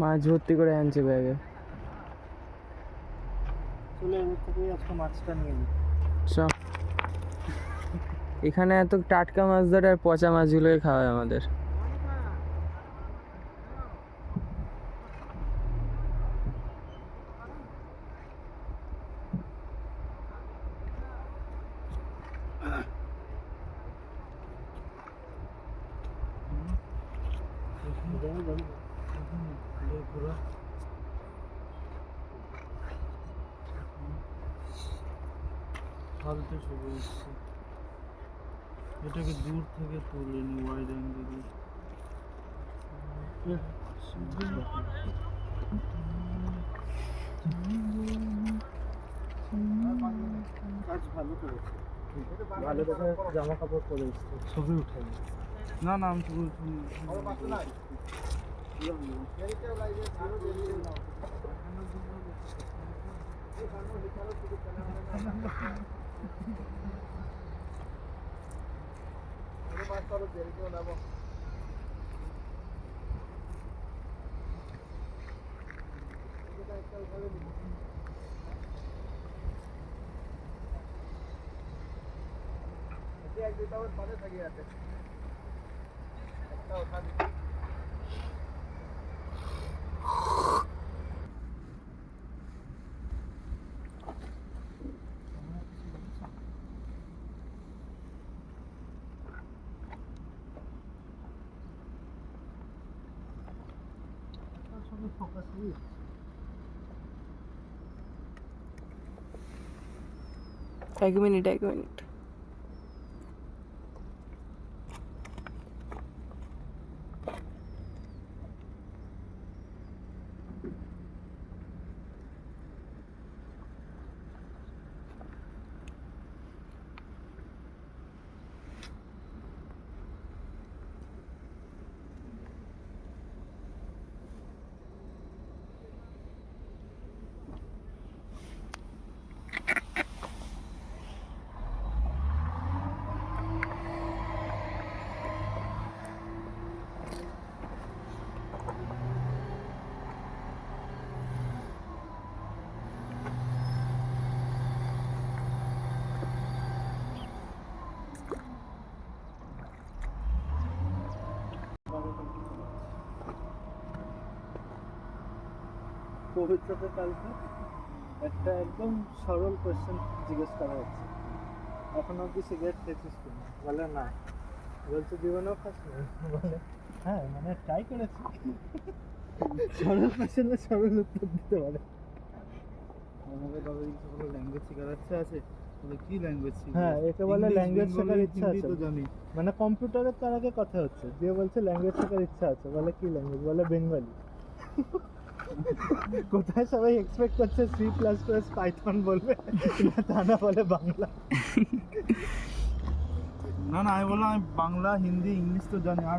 মাছ ভর্তি করে আনছে ব্যাগে। চলে এবার থেকে আজকে মাছটা নিয়ে নিই। সব এখানে এত টাটকা মাছ ধরে আর পচা মাছগুলোই খাওয়ায় আমাদের। ফালতু ছবি এসছে, এটাকে দূর থেকে তুলে নি ওয়াইড অ্যাঙ্গেলে। কাজ ভালো করেছে, ভালো দেখে জামা কাপড় পরে এসছে, ছবি উঠে না। না আমি ছবি উঠিনি। এক মিনিট। পবিত্রকে কালকে একটা একদম সরল কোয়েশ্চেন জিজ্ঞেস করা হচ্ছে, এখন অব্দি সিগারেট খেয়েছিস কিনা? বলে না। বলছে জীবনেও খাস না? বলে হ্যাঁ, মানে ট্রাই করেছি। সরল কোয়েশ্চেনে সরল উত্তর দিতে পারে। আমাকে দাদা কিছু বলে ল্যাঙ্গুয়েজ শেখার ইচ্ছা আছে। বলে কি ল্যাঙ্গুয়েজ শিখবি? হ্যাঁ, একে বলে ল্যাঙ্গুয়েজ শেখার ইচ্ছা আছে। তো জানি, মানে কম্পিউটারের তার আগে কথা হচ্ছে, দিয়ে বলছে ল্যাঙ্গুয়েজ শেখার ইচ্ছা আছে। বলে কি ল্যাঙ্গুয়েজ? বলে বেঙ্গলি। কোথায় সবাই এক্সপেক্ট করছে সি প্লাস প্লাস পাইথন বলবে, তা না বলে বাংলা। না আমি বললাম আমি বাংলা, হিন্দি, ইংলিশ তো জানি।